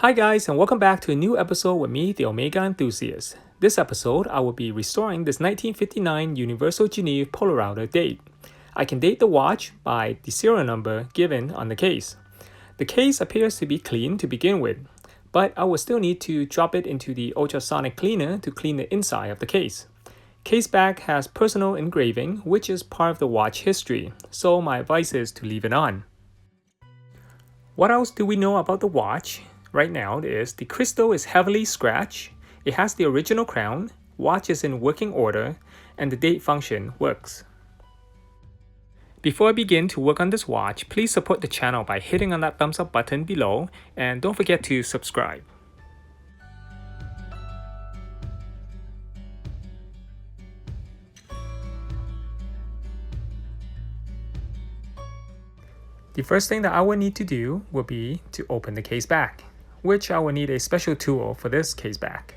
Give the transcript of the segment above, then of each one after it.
Hi guys, and welcome back to a new episode with me, the Omega Enthusiast. This episode, I will be restoring this 1959 Universal GENEVE Polerouter date. I can date the watch by the serial number given on the case. The case appears to be clean to begin with, but I will still need to drop it into the ultrasonic cleaner to clean the inside of the case. Case back has personal engraving, which is part of the watch history, so my advice is to leave it on. What else do we know about the watch? Right now is the crystal is heavily scratched, it has the original crown, watch is in working order, and the date function works. Before I begin to work on this watch, please support the channel by hitting on that thumbs up button below, and don't forget to subscribe. The first thing that I will need to do will be to open the case back, which I will need a special tool for this case back.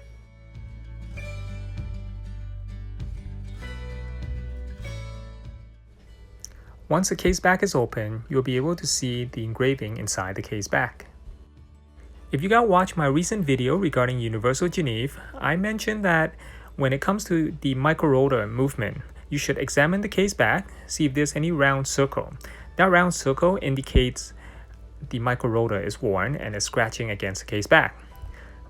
Once the case back is open, you'll be able to see the engraving inside the case back. If you guys watched my recent video regarding Universal GENEVE, I mentioned that when it comes to the microrotor movement, you should examine the case back, see if there's any round circle. That round circle indicates the microrotor is worn and is scratching against the case back.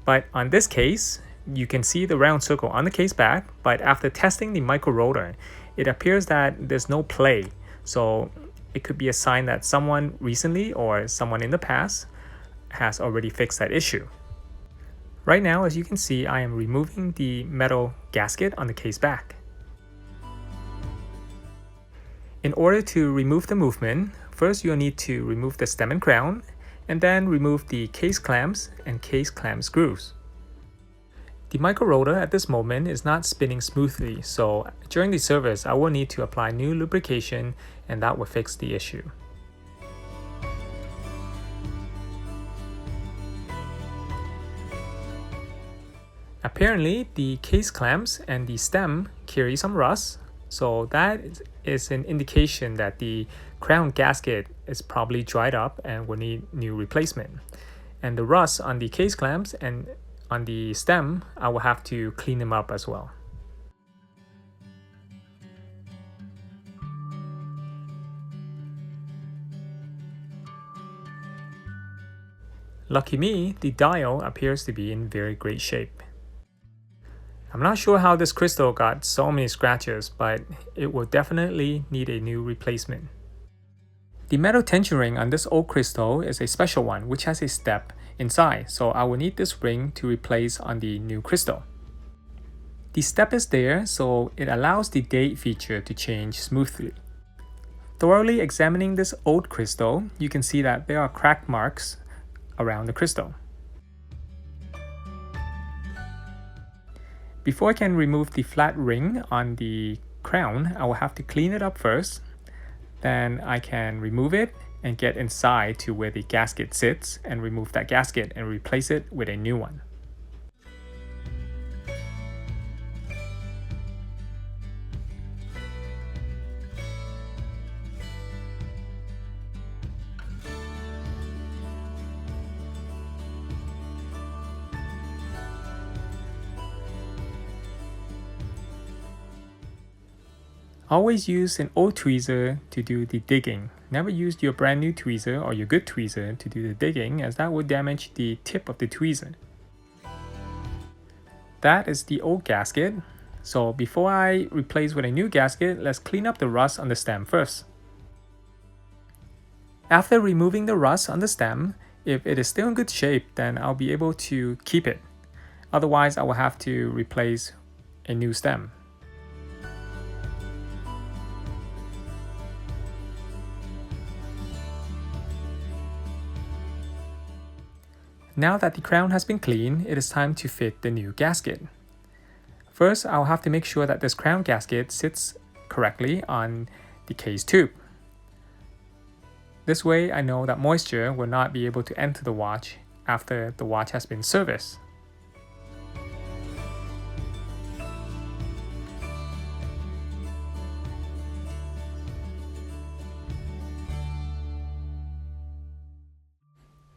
But on this case, you can see the round circle on the case back, but after testing the microrotor, it appears that there's no play. So it could be a sign that someone recently or someone in the past has already fixed that issue. Right now, as you can see, I am removing the metal gasket on the case back. In order to remove the movement, first you'll need to remove the stem and crown, and then remove the case clamps and case clamp screws. The microrotor at this moment is not spinning smoothly, so during the service I will need to apply new lubrication, and that will fix the issue. Apparently, the case clamps and the stem carry some rust, so that is an indication that the crown gasket is probably dried up and will need new replacement. And the rust on the case clamps and on the stem, I will have to clean them up as well. Lucky me, the dial appears to be in very great shape. I'm not sure how this crystal got so many scratches, but it will definitely need a new replacement. The metal tension ring on this old crystal is a special one which has a step inside, so I will need this ring to replace on the new crystal. The step is there, so it allows the date feature to change smoothly. Thoroughly examining this old crystal, you can see that there are crack marks around the crystal. Before I can remove the flat ring on the crown, I will have to clean it up first. Then I can remove it and get inside to where the gasket sits and remove that gasket and replace it with a new one. Always use an old tweezer to do the digging. Never use your brand new tweezer or your good tweezer to do the digging, as that would damage the tip of the tweezer. That is the old gasket. So before I replace with a new gasket, let's clean up the rust on the stem first. After removing the rust on the stem, if it is still in good shape, then I'll be able to keep it. Otherwise, I will have to replace a new stem. Now that the crown has been cleaned, it is time to fit the new gasket. First, I'll have to make sure that this crown gasket sits correctly on the case tube. This way, I know that moisture will not be able to enter the watch after the watch has been serviced.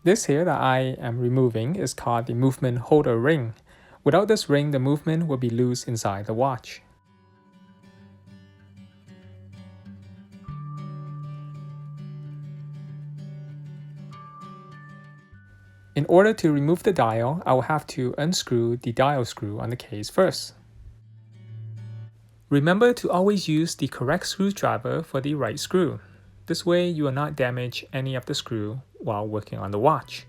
This here that I am removing is called the movement holder ring. Without this ring, the movement will be loose inside the watch. In order to remove the dial, I will have to unscrew the dial screw on the case first. Remember to always use the correct screwdriver for the right screw. This way you will not damage any of the screw while working on the watch.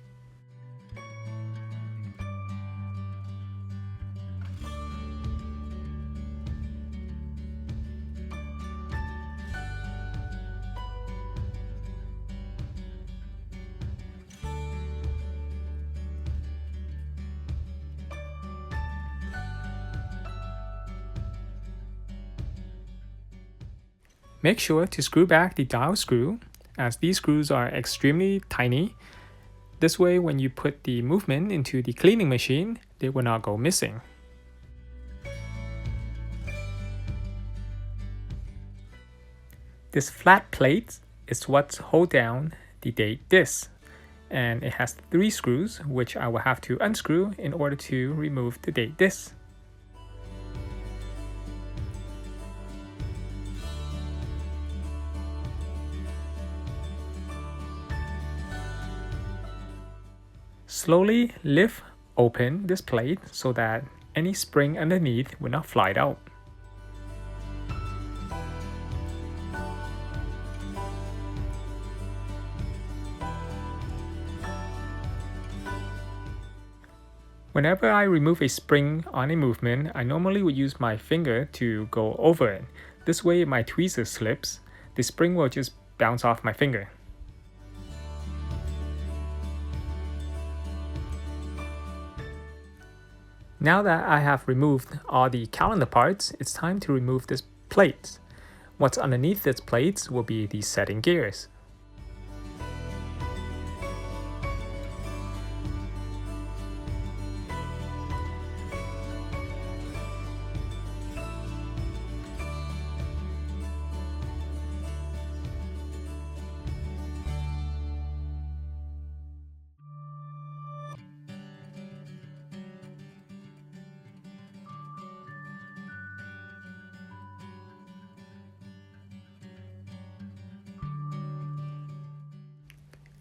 Make sure to screw back the dial screw, as these screws are extremely tiny. This way, when you put the movement into the cleaning machine, they will not go missing. This flat plate is what holds down the date disc, and it has 3 screws, which I will have to unscrew in order to remove the date disc. Slowly lift open this plate so that any spring underneath will not fly out. Whenever I remove a spring on a movement, I normally would use my finger to go over it. This way, if my tweezer slips, the spring will just bounce off my finger. Now that I have removed all the calendar parts, it's time to remove this plate. What's underneath this plate will be the setting gears.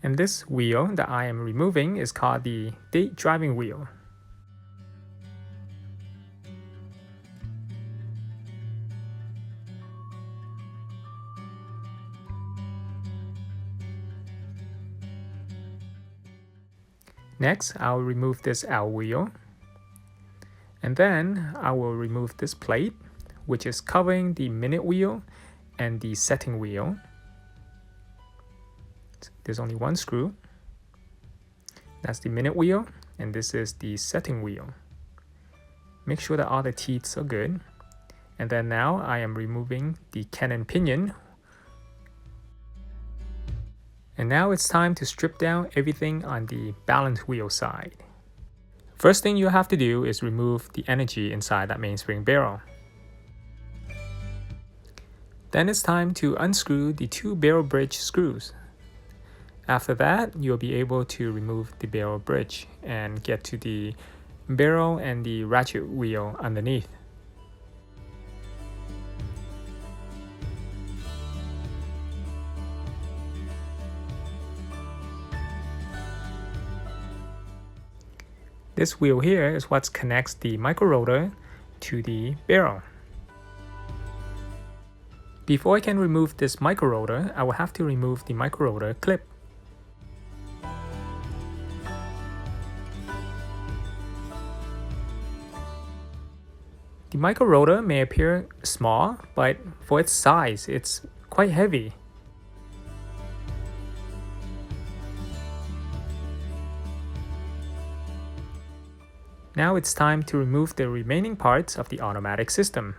And this wheel that I am removing is called the date driving wheel. Next, I'll remove this L wheel. And then I will remove this plate, which is covering the minute wheel and the setting wheel. There's only one screw. That's the minute wheel, and this is the setting wheel. Make sure that all the teeth are good. And then now I am removing the cannon pinion. And now it's time to strip down everything on the balance wheel side. First thing you have to do is remove the energy inside that mainspring barrel. Then it's time to unscrew the 2 barrel bridge screws. After that, you'll be able to remove the barrel bridge and get to the barrel and the ratchet wheel underneath. This wheel here is what connects the microrotor to the barrel. Before I can remove this microrotor, I will have to remove the microrotor clip. The microrotor may appear small, but for its size, it's quite heavy. Now it's time to remove the remaining parts of the automatic system.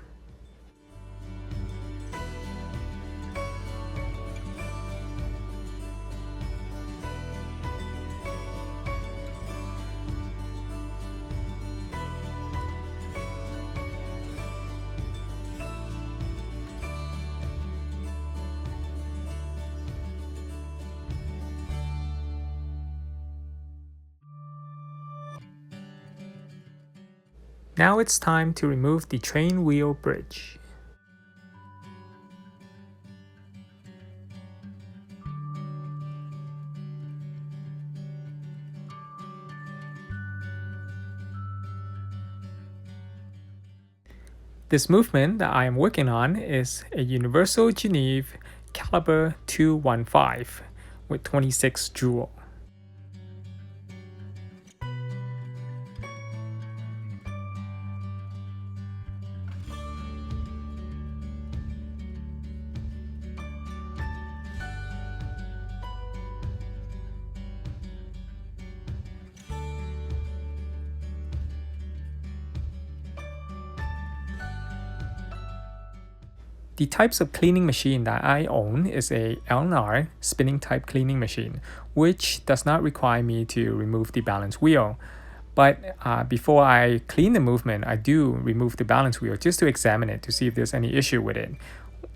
Now it's time to remove the train wheel bridge. This movement that I am working on is a Universal GENEVE caliber 215 with 26 joule. The types of cleaning machine that I own is a L&R spinning type cleaning machine, which does not require me to remove the balance wheel. But before I clean the movement, I do remove the balance wheel just to examine it to see if there's any issue with it.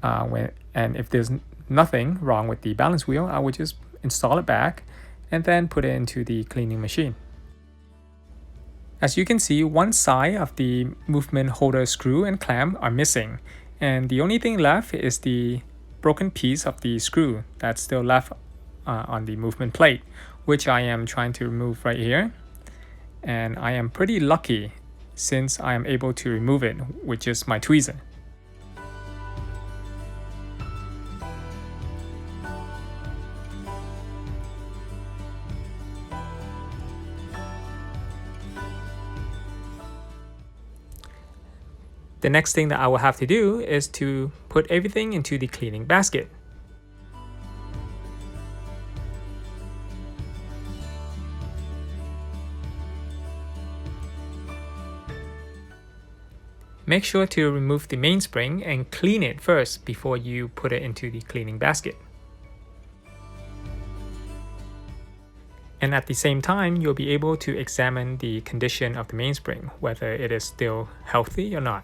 And if there's nothing wrong with the balance wheel, I would just install it back and then put it into the cleaning machine. As you can see, one side of the movement holder screw and clamp are missing. And the only thing left is the broken piece of the screw that's still left on the movement plate, which I am trying to remove right here. And I am pretty lucky since I am able to remove it with just my tweezer. The next thing that I will have to do is to put everything into the cleaning basket. Make sure to remove the mainspring and clean it first before you put it into the cleaning basket. And at the same time, you'll be able to examine the condition of the mainspring, whether it is still healthy or not.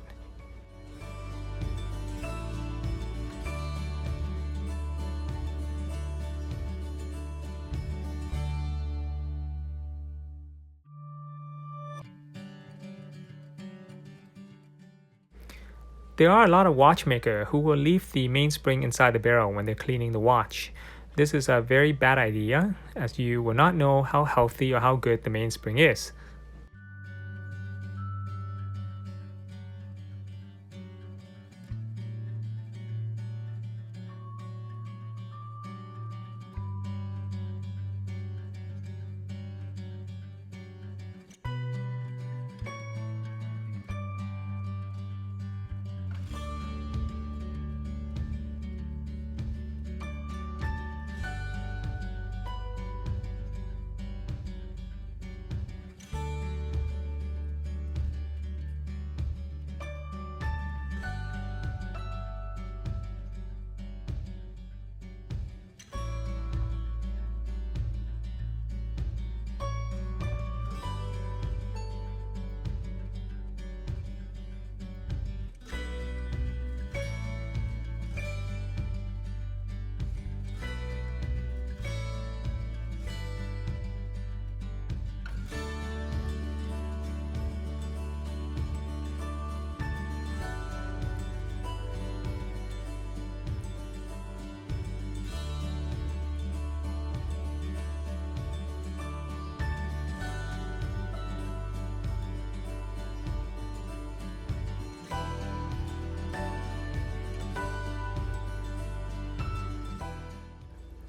There are a lot of watchmakers who will leave the mainspring inside the barrel when they're cleaning the watch. This is a very bad idea, as you will not know how healthy or how good the mainspring is.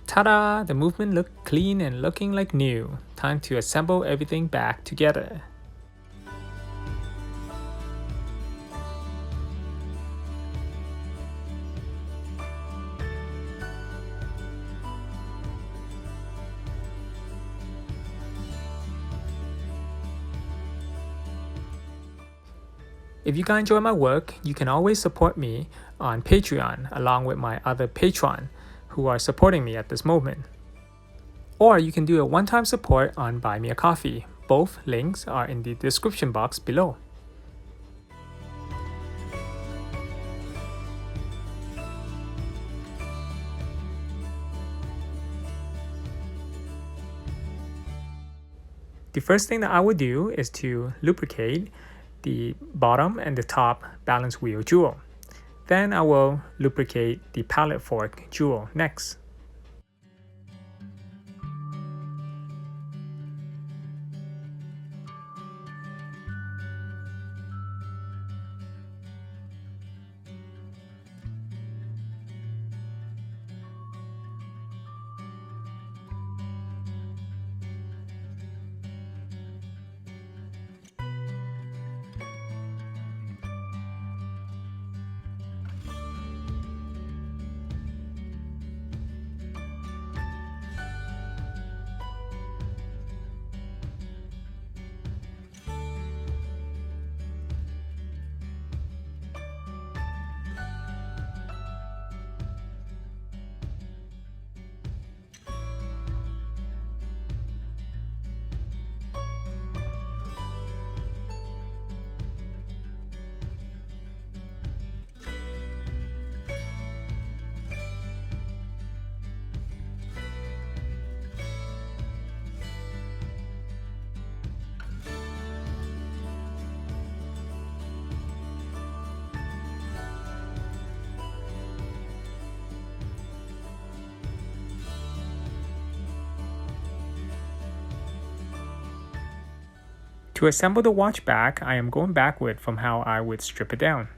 Ta-da! The movement looked clean and looking like new. Time to assemble everything back together. If you guys enjoy my work, you can always support me on Patreon along with my other patron who are supporting me at this moment. Or you can do a one-time support on Buy Me a Coffee. Both links are in the description box below. The first thing that I would do is to lubricate the bottom and the top balance wheel jewel. Then I will lubricate the pallet fork jewel next. To assemble the watch back, I am going backward from how I would strip it down.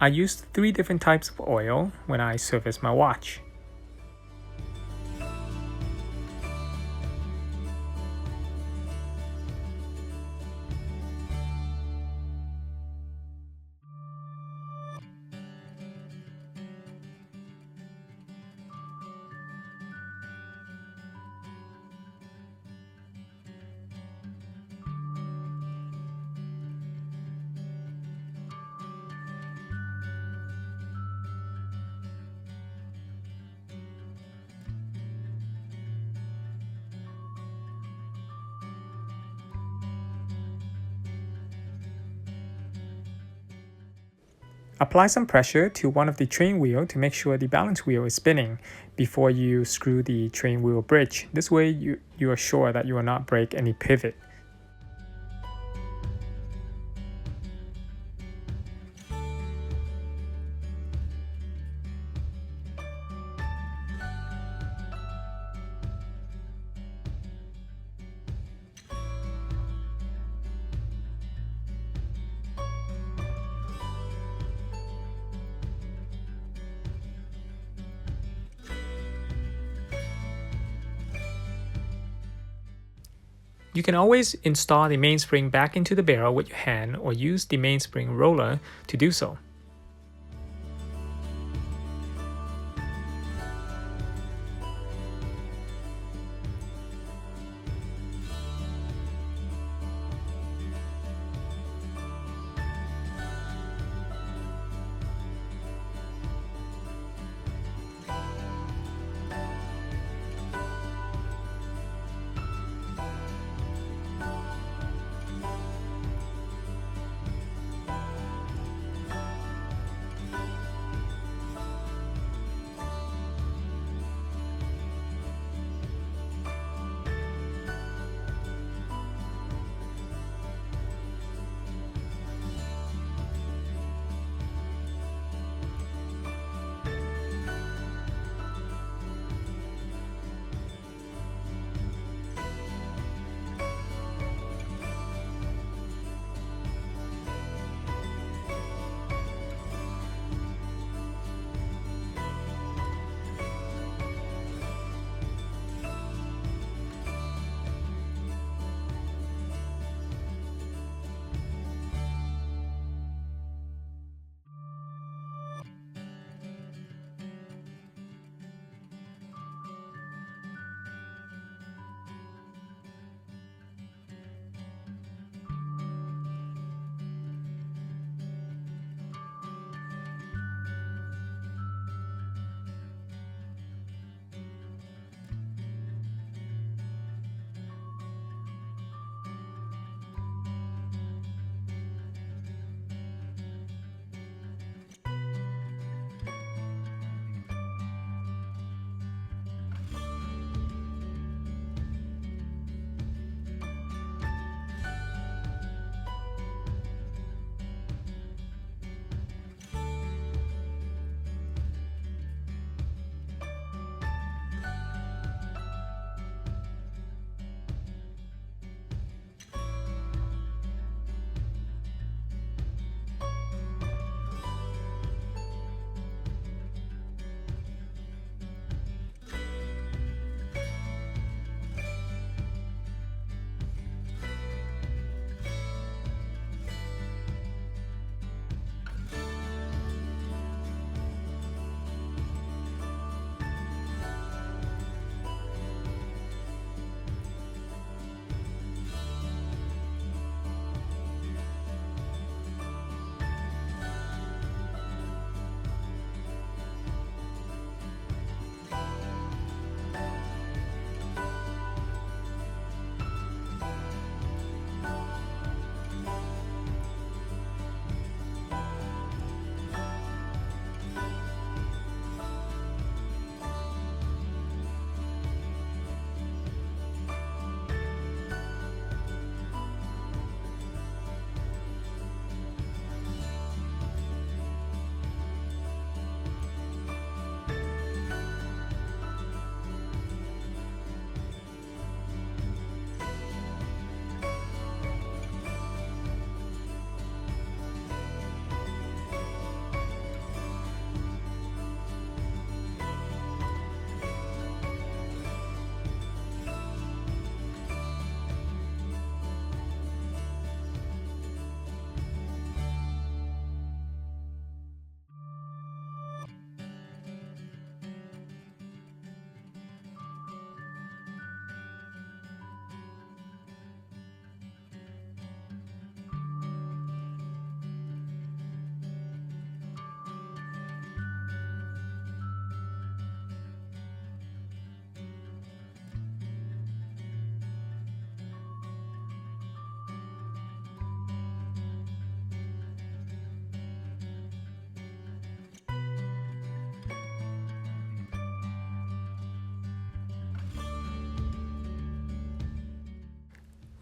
I used 3 different types of oil when I serviced my watch. Apply some pressure to one of the train wheel to make sure the balance wheel is spinning before you screw the train wheel bridge. This way you are sure that you will not break any pivot. You can always install the mainspring back into the barrel with your hand or use the mainspring roller to do so.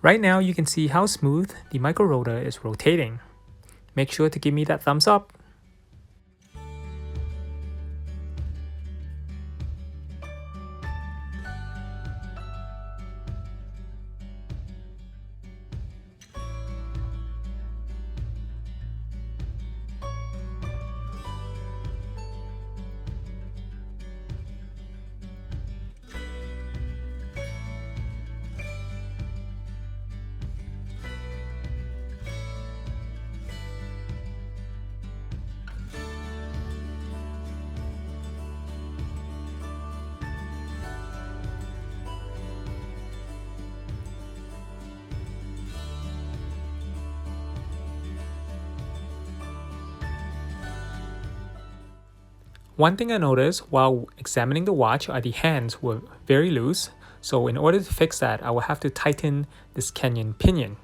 Right now you can see how smooth the microrotor is rotating. Make sure to give me that thumbs up. One thing I noticed while examining the watch are the hands were very loose, so in order to fix that, I will have to tighten this Kenyan pinion.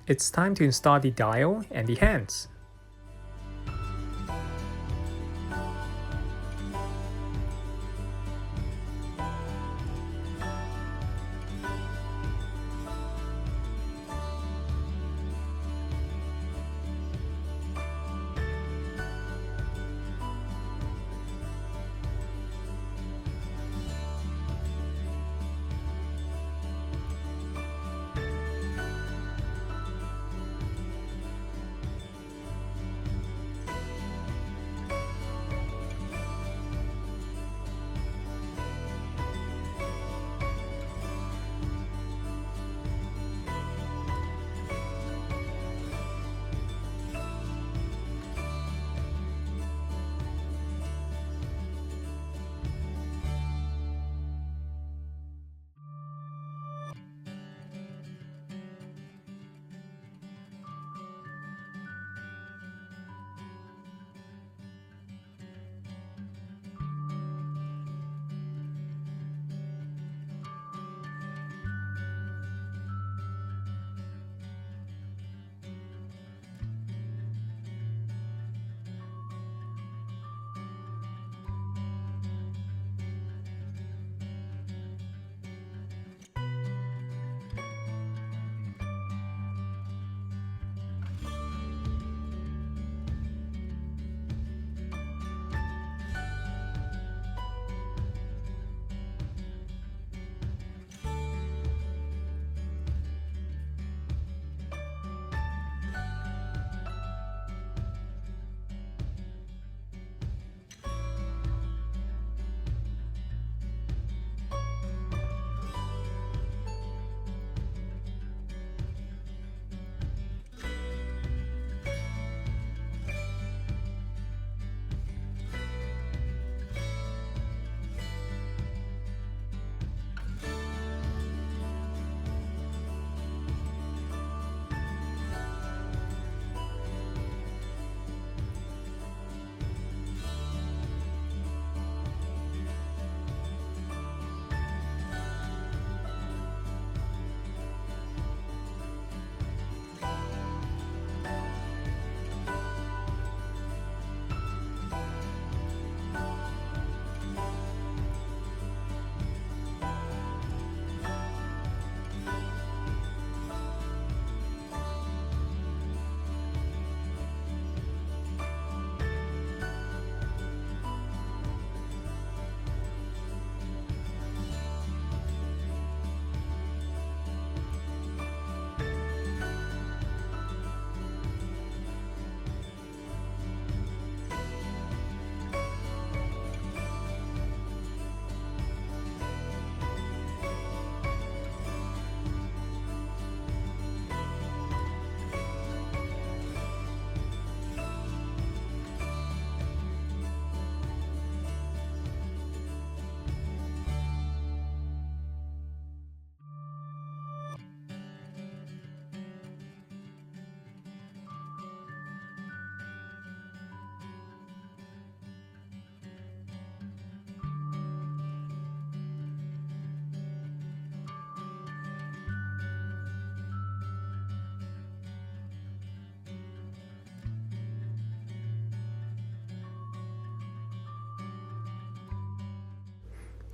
It's time to install the dial and the hands.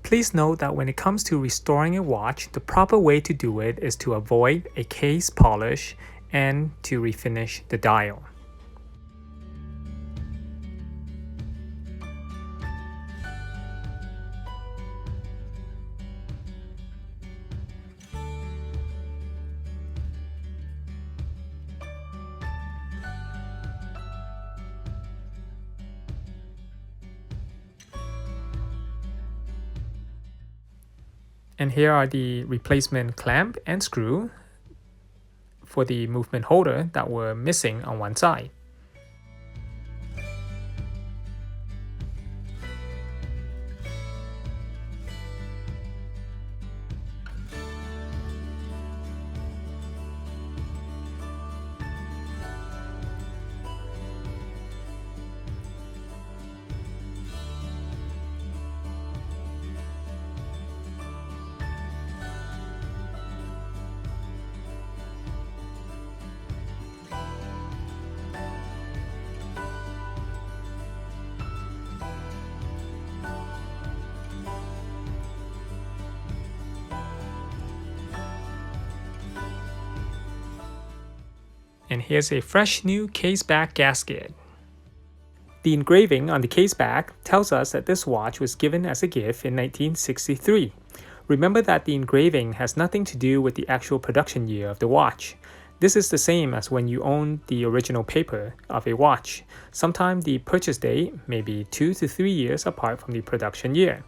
Please note that when it comes to restoring a watch, the proper way to do it is to avoid a case polish and to refinish the dial. And here are the replacement clamp and screw for the movement holder that were missing on one side. And here's a fresh new case back gasket. The engraving on the case back tells us that this watch was given as a gift in 1963. Remember that the engraving has nothing to do with the actual production year of the watch. This is the same as when you own the original paper of a watch. Sometimes the purchase date may be 2 to 3 years apart from the production year.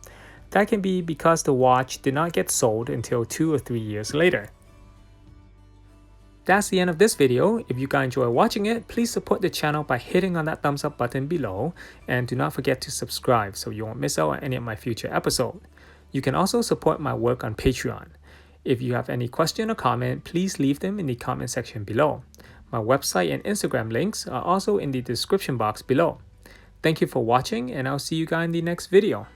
That can be because the watch did not get sold until 2 or 3 years later. That's the end of this video. If you guys enjoy watching it, please support the channel by hitting on that thumbs up button below, and do not forget to subscribe so you won't miss out on any of my future episodes. You can also support my work on Patreon. If you have any question or comment, please leave them in the comment section below. My website and Instagram links are also in the description box below. Thank you for watching, and I'll see you guys in the next video.